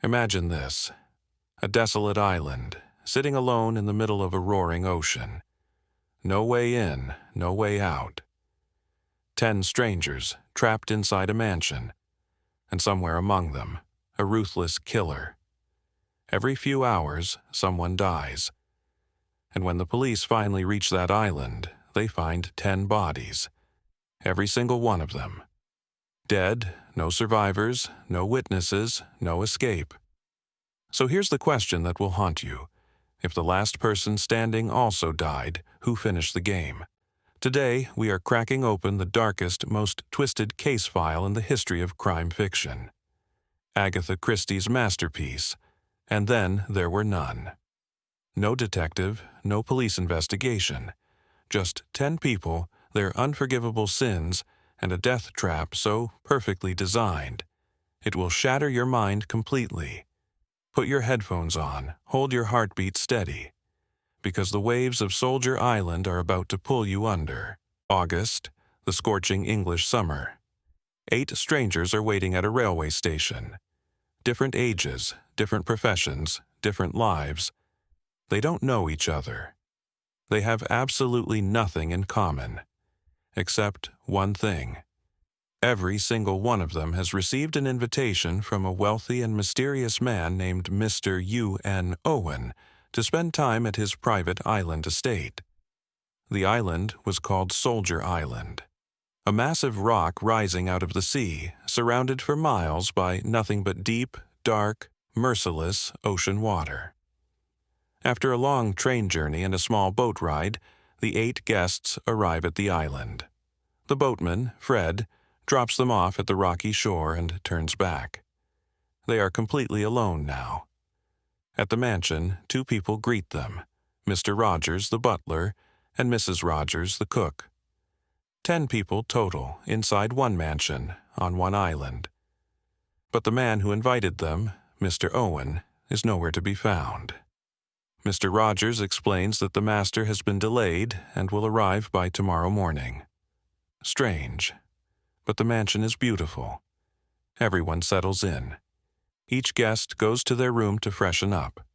Imagine this: a desolate island, sitting alone in the middle of a roaring ocean. No way in, no way out. 10 strangers trapped inside a mansion, and somewhere among them, a ruthless killer. Every few hours, someone dies. And when the police finally reach that island, they find 10 bodies, every single one of them. Dead, no survivors, no witnesses, no escape. So here's the question that will haunt you. If the last person standing also died, who finished the game? Today, we are cracking open the darkest, most twisted case file in the history of crime fiction. Agatha Christie's masterpiece, And Then There Were None. No detective, no police investigation. Just 10 people, their unforgivable sins, and a death trap so perfectly designed. It will shatter your mind completely. Put your headphones on, hold your heartbeat steady, because the waves of Soldier Island are about to pull you under. August, the scorching English summer. 8 strangers are waiting at a railway station. Different ages, different professions, different lives. They don't know each other. They have absolutely nothing in common, except one thing. Every single one of them has received an invitation from a wealthy and mysterious man named Mr. U.N. Owen to spend time at his private island estate. The island was called Soldier Island, a massive rock rising out of the sea, surrounded for miles by nothing but deep, dark, merciless ocean water. After a long train journey and a small boat ride, the 8 guests arrive at the island. The boatman, Fred, drops them off at the rocky shore and turns back. They are completely alone now. At the mansion, 2 people greet them, Mr. Rogers, the butler, and Mrs. Rogers, the cook. 10 people total inside one mansion on one island. But the man who invited them, Mr. Owen, is nowhere to be found. Mr. Rogers explains that the master has been delayed and will arrive by tomorrow morning. Strange, but the mansion is beautiful. Everyone settles in. Each guest goes to their room to freshen up,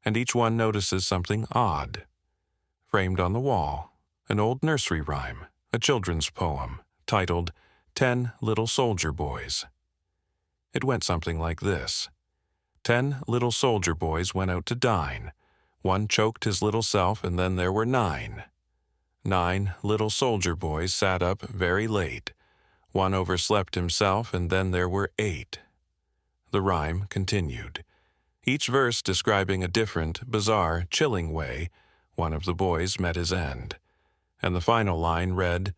and each one notices something odd. Framed on the wall, an old nursery rhyme, a children's poem, titled 10 Little Soldier Boys. It went something like this. 10 little soldier boys went out to dine. One choked his little self, and then there were 9. 9 little soldier boys sat up very late. One overslept himself, and then there were 8. The rhyme continued, each verse describing a different, bizarre, chilling way one of the boys met his end. And the final line read,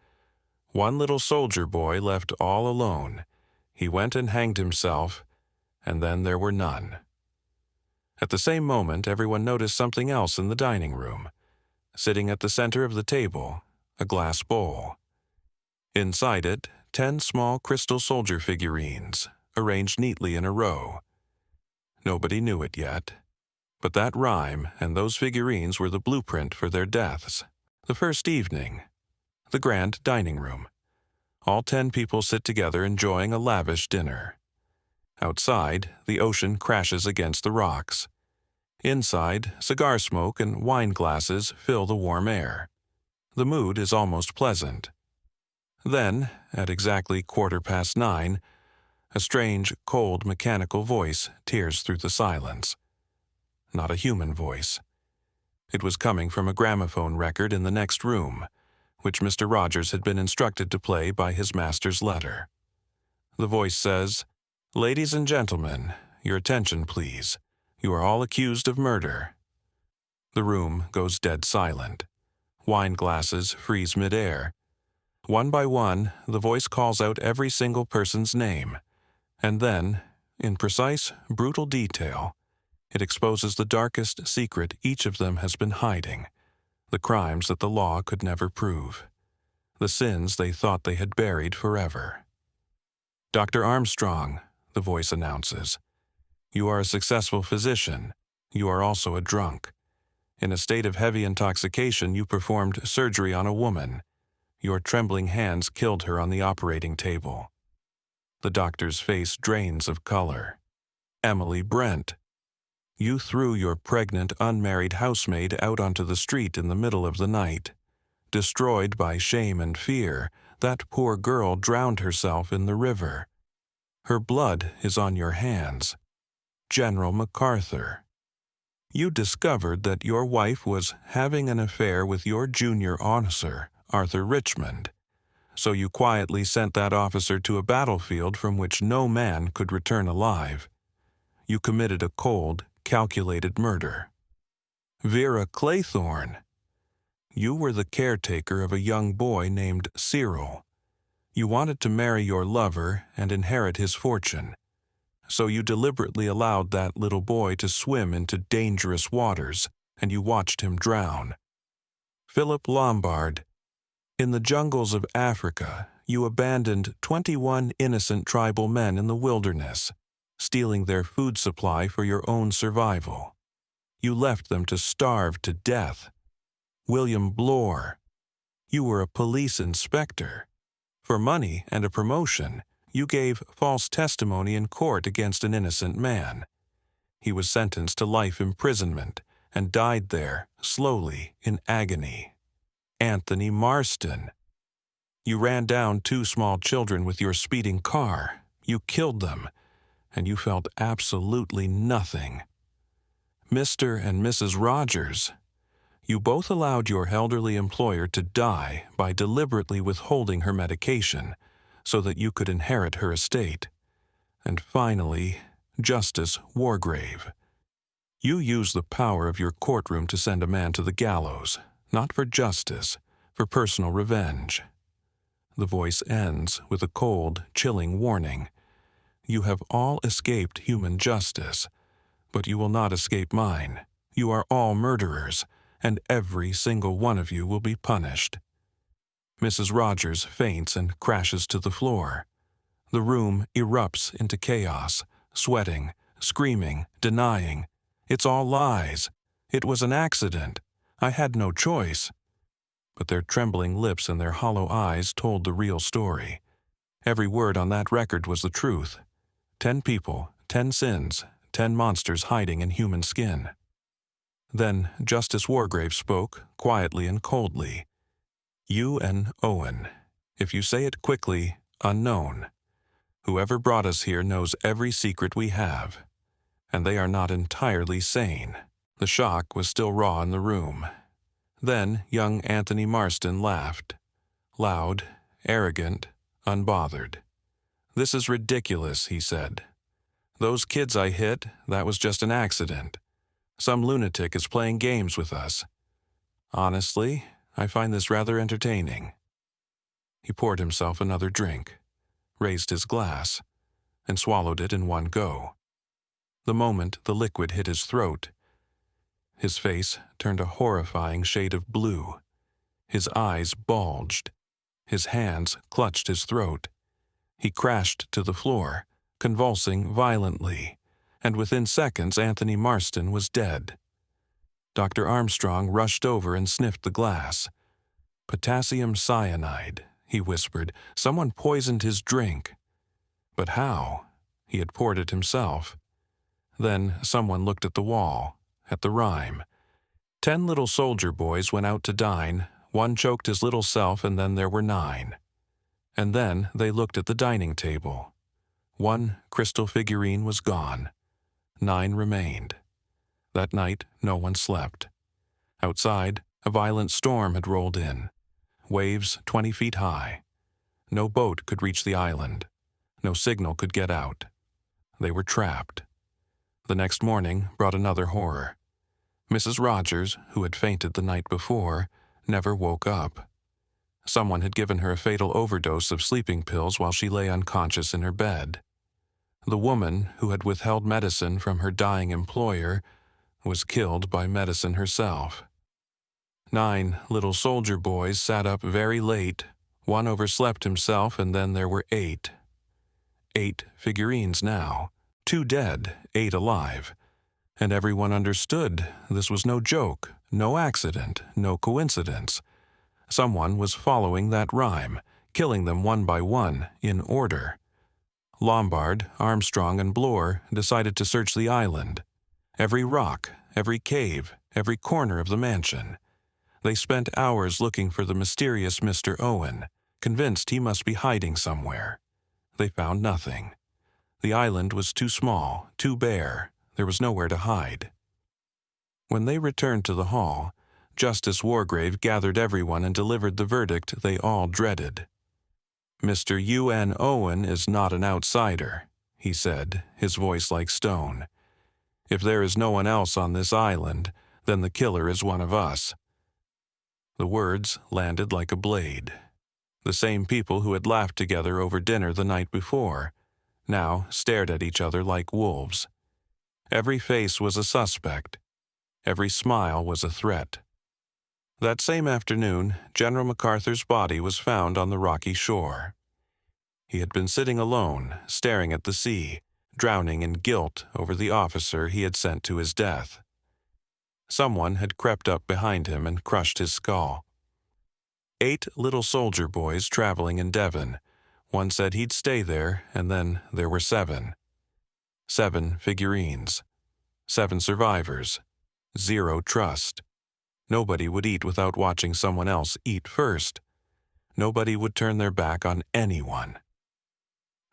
"One little soldier boy left all alone. He went and hanged himself, and then there were none." At the same moment, everyone noticed something else in the dining room. Sitting at the center of the table, a glass bowl. Inside it, 10 small crystal soldier figurines, arranged neatly in a row. Nobody knew it yet, but that rhyme and those figurines were the blueprint for their deaths. The first evening, the grand dining room. All 10 people sit together enjoying a lavish dinner. Outside, the ocean crashes against the rocks. Inside, cigar smoke and wine glasses fill the warm air. The mood is almost pleasant. Then, at exactly 9:15, a strange, cold, mechanical voice tears through the silence. Not a human voice. It was coming from a gramophone record in the next room, which Mr. Rogers had been instructed to play by his master's letter. The voice says, "Ladies and gentlemen, your attention please. You are all accused of murder." The room goes dead silent. Wine glasses freeze midair. One by one, the voice calls out every single person's name, and then, in precise, brutal detail, it exposes the darkest secret each of them has been hiding, the crimes that the law could never prove, the sins they thought they had buried forever. "Dr. Armstrong," the voice announces, "you are a successful physician. You are also a drunk. In a state of heavy intoxication, you performed surgery on a woman. Your trembling hands killed her on the operating table." The doctor's face drains of color. Emily Brent. You threw your pregnant, unmarried housemaid out onto the street in the middle of the night. Destroyed by shame and fear, that poor girl drowned herself in the river. Her blood is on your hands. General MacArthur. You discovered that your wife was having an affair with your junior officer, Arthur Richmond. So you quietly sent that officer to a battlefield from which no man could return alive. You committed a cold, calculated murder. Vera Claythorne. You were the caretaker of a young boy named Cyril. You wanted to marry your lover and inherit his fortune. So you deliberately allowed that little boy to swim into dangerous waters, and you watched him drown. Philip Lombard. In the jungles of Africa, you abandoned 21 innocent tribal men in the wilderness, stealing their food supply for your own survival. You left them to starve to death. William Blore. You were a police inspector. For money and a promotion, you gave false testimony in court against an innocent man. He was sentenced to life imprisonment and died there, slowly, in agony. Anthony Marston. You ran down 2 small children with your speeding car. You killed them, and you felt absolutely nothing. Mr. and Mrs. Rogers. You both allowed your elderly employer to die by deliberately withholding her medication so that you could inherit her estate. And finally, Justice Wargrave. You used the power of your courtroom to send a man to the gallows, not for justice, for personal revenge. The voice ends with a cold, chilling warning. You have all escaped human justice, but you will not escape mine. You are all murderers, and every single one of you will be punished. Mrs. Rogers faints and crashes to the floor. The room erupts into chaos, sweating, screaming, denying. It's all lies. It was an accident. I had no choice. But their trembling lips and their hollow eyes told the real story. Every word on that record was the truth. 10 people, 10 sins, 10 monsters hiding in human skin. Then Justice Wargrave spoke, quietly and coldly. U.N. Owen. If you say it quickly, unknown. Whoever brought us here knows every secret we have. And they are not entirely sane. The shock was still raw in the room. Then young Anthony Marston laughed. Loud, arrogant, unbothered. This is ridiculous, he said. Those kids I hit, that was just an accident. Some lunatic is playing games with us. Honestly, I find this rather entertaining. He poured himself another drink, raised his glass, and swallowed it in one go. The moment the liquid hit his throat, his face turned a horrifying shade of blue. His eyes bulged. His hands clutched his throat. He crashed to the floor, convulsing violently, and within seconds Anthony Marston was dead. Dr. Armstrong rushed over and sniffed the glass. Potassium cyanide, he whispered. Someone poisoned his drink. But how? He had poured it himself. Then someone looked at the wall, at the rhyme. 10 little soldier boys went out to dine. 1 choked his little self, and then there were 9. And then they looked at the dining table. 1 crystal figurine was gone. 9 remained. That night, no one slept. Outside, a violent storm had rolled in. Waves 20 feet high. No boat could reach the island. No signal could get out. They were trapped. The next morning brought another horror. Mrs. Rogers, who had fainted the night before, never woke up. Someone had given her a fatal overdose of sleeping pills while she lay unconscious in her bed. The woman who had withheld medicine from her dying employer was killed by medicine herself. 9 little soldier boys sat up very late. 1 overslept himself, and then there were 8. 8 figurines now. 2 dead, 8 alive. And everyone understood this was no joke, no accident, no coincidence. Someone was following that rhyme, killing them one by one, in order. Lombard, Armstrong, and Bloor decided to search the island. Every rock, every cave, every corner of the mansion. They spent hours looking for the mysterious Mr. Owen, convinced he must be hiding somewhere. They found nothing. The island was too small, too bare. There was nowhere to hide. When they returned to the hall, Justice Wargrave gathered everyone and delivered the verdict they all dreaded. "Mr. U.N. Owen is not an outsider," he said, his voice like stone. "If there is no one else on this island, then the killer is one of us." The words landed like a blade. The same people who had laughed together over dinner the night before now stared at each other like wolves. Every face was a suspect. Every smile was a threat. That same afternoon, General MacArthur's body was found on the rocky shore. He had been sitting alone, staring at the sea, drowning in guilt over the officer he had sent to his death. Someone had crept up behind him and crushed his skull. 8 little soldier boys traveling in Devon. One said he'd stay there, and then there were 7. 7 figurines. 7 survivors. 0 trust. Nobody would eat without watching someone else eat first. Nobody would turn their back on anyone.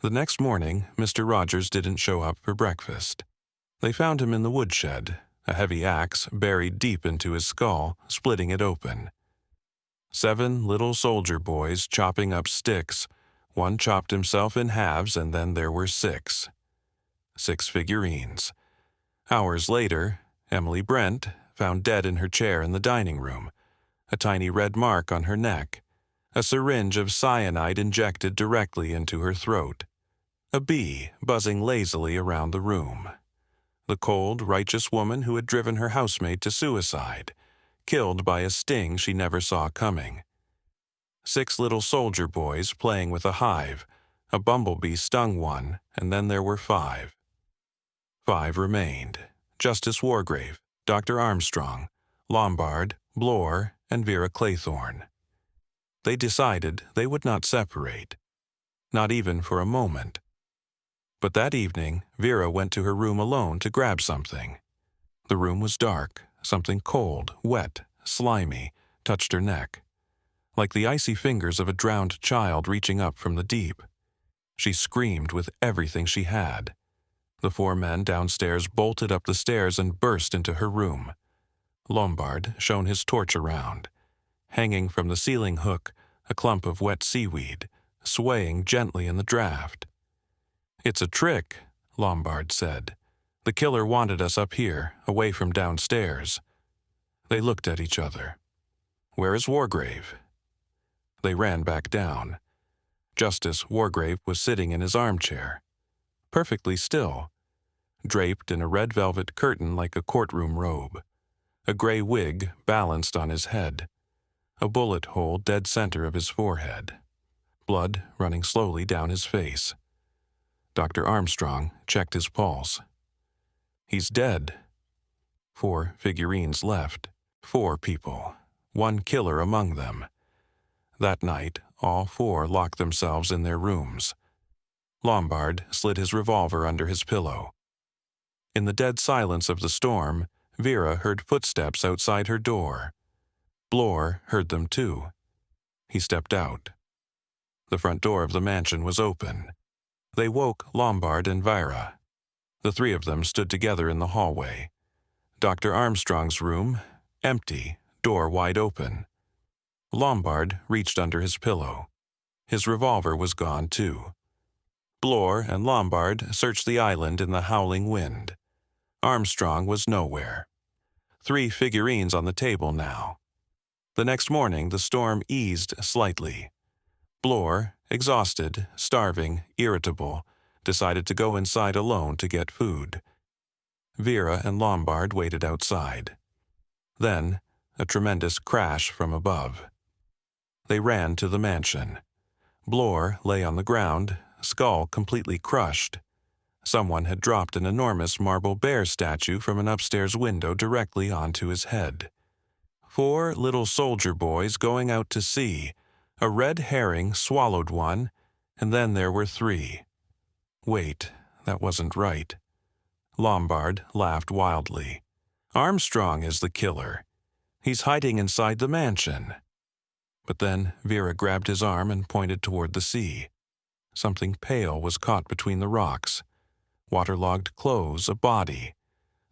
The next morning, Mr. Rogers didn't show up for breakfast. They found him in the woodshed, a heavy axe buried deep into his skull, splitting it open. 7 little soldier boys chopping up sticks. One chopped himself in halves, and then there were 6. 6 figurines. Hours later, Emily Brent found dead in her chair in the dining room, a tiny red mark on her neck, a syringe of cyanide injected directly into her throat, a bee buzzing lazily around the room. The cold, righteous woman who had driven her housemaid to suicide, killed by a sting she never saw coming. 6 little soldier boys playing with a hive. A bumblebee stung one, and then there were 5. 5 remained: Justice Wargrave, Dr. Armstrong, Lombard, Bloor, and Vera Claythorne. They decided they would not separate, not even for a moment. But that evening, Vera went to her room alone to grab something. The room was dark. Something cold, wet, slimy, touched her neck, like the icy fingers of a drowned child reaching up from the deep. She screamed with everything she had. The 4 men downstairs bolted up the stairs and burst into her room. Lombard shone his torch around. Hanging from the ceiling hook, a clump of wet seaweed, swaying gently in the draft. "It's a trick," Lombard said. "The killer wanted us up here, away from downstairs." They looked at each other. "Where is Wargrave?" They ran back down. Justice Wargrave was sitting in his armchair, perfectly still, draped in a red velvet curtain like a courtroom robe. A gray wig balanced on his head, a bullet hole dead center of his forehead, blood running slowly down his face. Dr. Armstrong checked his pulse. "He's dead." 4 figurines left. 4 people. 1 killer among them. That night, all 4 locked themselves in their rooms. Lombard slid his revolver under his pillow. In the dead silence of the storm, Vera heard footsteps outside her door. Bloor heard them too. He stepped out. The front door of the mansion was open. They woke Lombard and Vera. The 3 of them stood together in the hallway. Dr. Armstrong's room, empty, door wide open. Lombard reached under his pillow. His revolver was gone too. Bloor and Lombard searched the island in the howling wind. Armstrong was nowhere. 3 figurines on the table now. The next morning the storm eased slightly. Bloor, exhausted, starving, irritable, decided to go inside alone to get food. Vera and Lombard waited outside. Then, a tremendous crash from above. They ran to the mansion. Bloor lay on the ground, skull completely crushed. Someone had dropped an enormous marble bear statue from an upstairs window directly onto his head. 4 little soldier boys going out to sea. A red herring swallowed one, and then there were 3. Wait, that wasn't right. Lombard laughed wildly. Armstrong is the killer. He's hiding inside the mansion. But then Vera grabbed his arm and pointed toward the sea. Something pale was caught between the rocks. Waterlogged clothes, a body.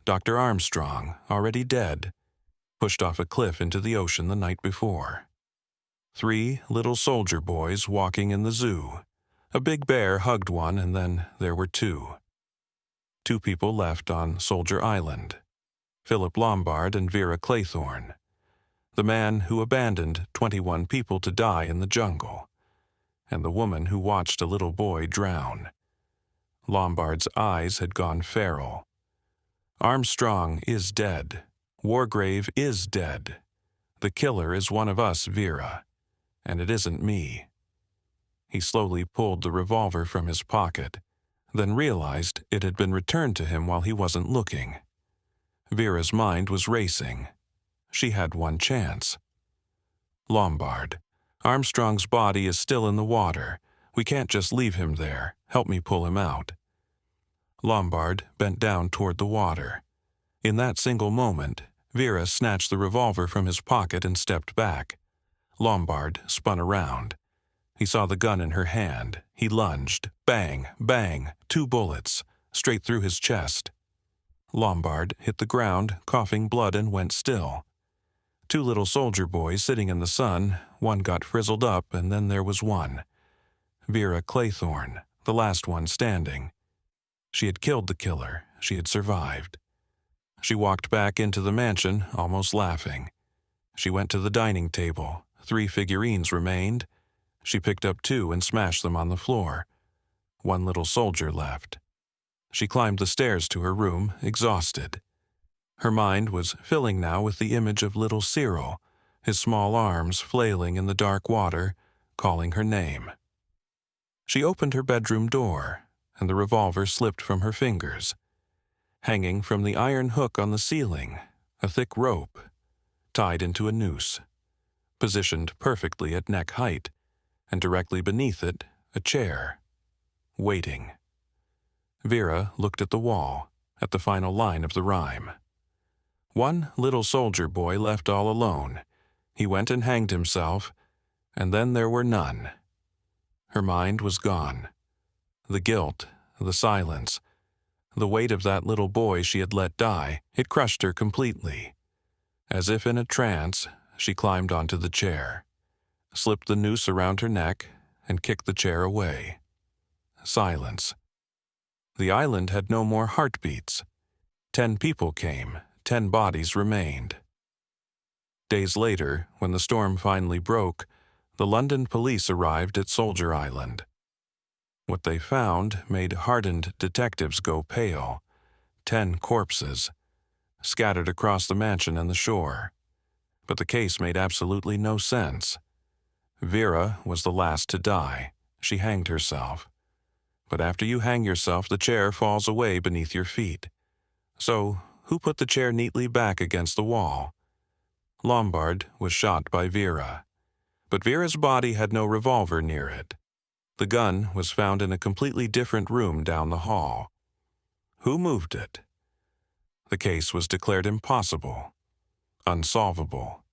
Dr. Armstrong, already dead, pushed off a cliff into the ocean the night before. 3 little soldier boys walking in the zoo. A big bear hugged one, and then there were 2. 2 people left on Soldier Island. Philip Lombard and Vera Claythorne. The man who abandoned 21 people to die in the jungle. And the woman who watched a little boy drown. Lombard's eyes had gone feral. Armstrong is dead. Wargrave is dead. The killer is one of us, Vera. And it isn't me. He slowly pulled the revolver from his pocket, then realized it had been returned to him while he wasn't looking. Vera's mind was racing. She had one chance. Lombard, Armstrong's body is still in the water. We can't just leave him there. Help me pull him out. Lombard bent down toward the water. In that single moment, Vera snatched the revolver from his pocket and stepped back. Lombard spun around. He saw the gun in her hand. He lunged. Bang, bang, 2 bullets, straight through his chest. Lombard hit the ground, coughing blood, and went still. 2 little soldier boys sitting in the sun, one got frizzled up, and then there was one. Vera Claythorne, the last one standing. She had killed the killer. She had survived. She walked back into the mansion, almost laughing. She went to the dining table. 3 figurines remained. She picked up 2 and smashed them on the floor. 1 little soldier left. She climbed the stairs to her room, exhausted. Her mind was filling now with the image of little Cyril, his small arms flailing in the dark water, calling her name. She opened her bedroom door, and the revolver slipped from her fingers. Hanging from the iron hook on the ceiling, a thick rope, tied into a noose, positioned perfectly at neck height, and directly beneath it, a chair, waiting. Vera looked at the wall, at the final line of the rhyme. 1 little soldier boy left all alone. He went and hanged himself, and then there were none. Her mind was gone. The guilt, the silence, the weight of that little boy she had let die, it crushed her completely. As if in a trance, she climbed onto the chair, slipped the noose around her neck, and kicked the chair away. Silence. The island had no more heartbeats. 10 people came, 10 bodies remained. Days later, when the storm finally broke, the London police arrived at Soldier Island. What they found made hardened detectives go pale. 10 corpses, scattered across the mansion and the shore. But the case made absolutely no sense. Vera was the last to die. She hanged herself. But after you hang yourself, the chair falls away beneath your feet. So, who put the chair neatly back against the wall? Lombard was shot by Vera. But Vera's body had no revolver near it. The gun was found in a completely different room down the hall. Who moved it? The case was declared impossible, unsolvable,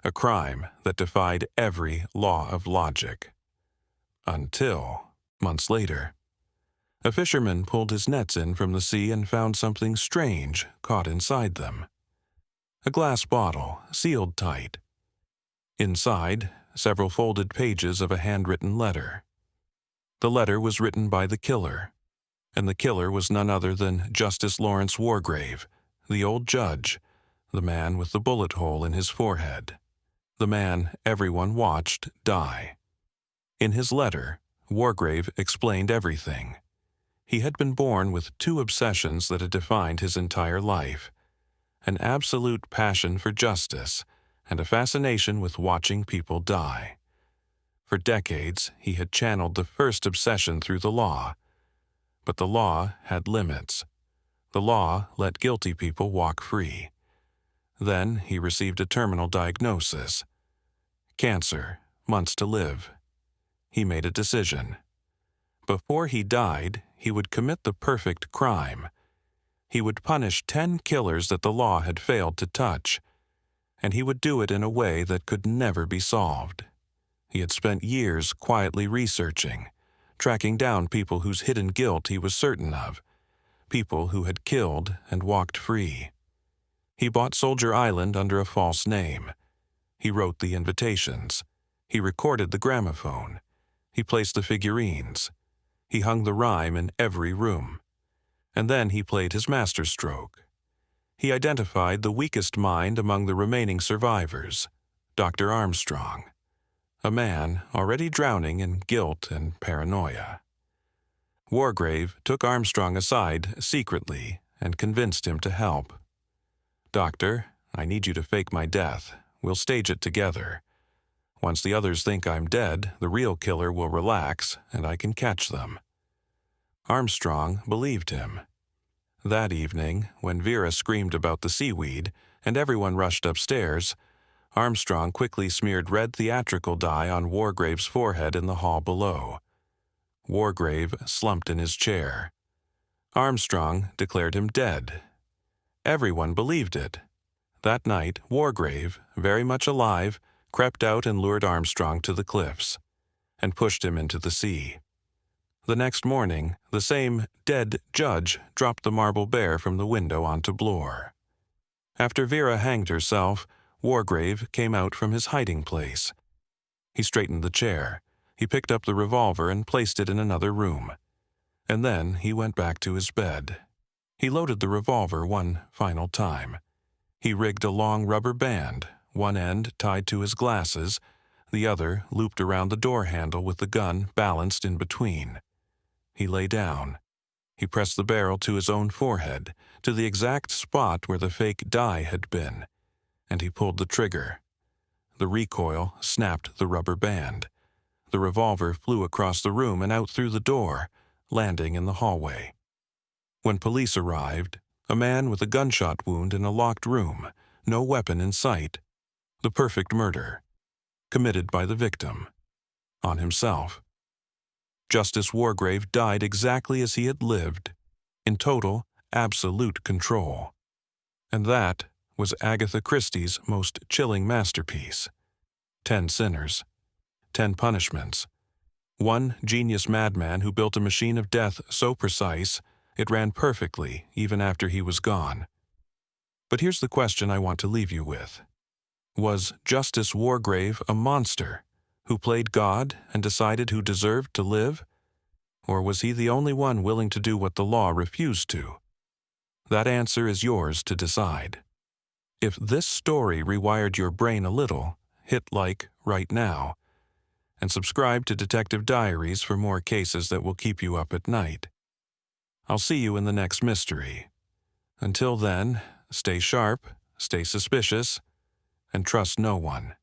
a crime that defied every law of logic. Until, months later, a fisherman pulled his nets in from the sea and found something strange caught inside them. A glass bottle, sealed tight. Inside, several folded pages of a handwritten letter. The letter was written by the killer, and the killer was none other than Justice Lawrence Wargrave, the old judge, the man with the bullet hole in his forehead, the man everyone watched die. In his letter, Wargrave explained everything. He had been born with 2 obsessions that had defined his entire life: an absolute passion for justice and a fascination with watching people die. For decades, he had channeled the first obsession through the law. But the law had limits. The law let guilty people walk free. Then he received a terminal diagnosis. Cancer, months to live. He made a decision. Before he died, he would commit the perfect crime. He would punish 10 killers that the law had failed to touch, and he would do it in a way that could never be solved. He had spent years quietly researching, tracking down people whose hidden guilt he was certain of, people who had killed and walked free. He bought Soldier Island under a false name. He wrote the invitations. He recorded the gramophone. He placed the figurines. He hung the rhyme in every room. And then he played his masterstroke. He identified the weakest mind among the remaining survivors, Dr. Armstrong, a man already drowning in guilt and paranoia. Wargrave took Armstrong aside secretly and convinced him to help. "Doctor, I need you to fake my death. We'll stage it together. Once the others think I'm dead, the real killer will relax and I can catch them." Armstrong believed him. That evening, when Vera screamed about the seaweed and everyone rushed upstairs, Armstrong quickly smeared red theatrical dye on Wargrave's forehead in the hall below. Wargrave slumped in his chair. Armstrong declared him dead. Everyone believed it. That night, Wargrave, very much alive, crept out and lured Armstrong to the cliffs, and pushed him into the sea. The next morning, the same dead judge dropped the marble bear from the window onto Bloor. After Vera hanged herself, Wargrave came out from his hiding place. He straightened the chair. He picked up the revolver and placed it in another room. And then he went back to his bed. He loaded the revolver one final time. He rigged a long rubber band, one end tied to his glasses, the other looped around the door handle with the gun balanced in between. He lay down. He pressed the barrel to his own forehead, to the exact spot where the fake dye had been, and he pulled the trigger. The recoil snapped the rubber band. The revolver flew across the room and out through the door, landing in the hallway. When police arrived, a man with a gunshot wound in a locked room, no weapon in sight. The perfect murder, committed by the victim, on himself. Justice Wargrave died exactly as he had lived, in total, absolute control. And that was Agatha Christie's most chilling masterpiece. 10 sinners, 10 punishments. One genius madman who built a machine of death so precise it ran perfectly even after he was gone. But here's the question I want to leave you with. Was Justice Wargrave a monster who played God and decided who deserved to live? Or was he the only one willing to do what the law refused to? That answer is yours to decide. If this story rewired your brain a little, hit like right now, and subscribe to Detective Diaries for more cases that will keep you up at night. I'll see you in the next mystery. Until then, stay sharp, stay suspicious, and trust no one.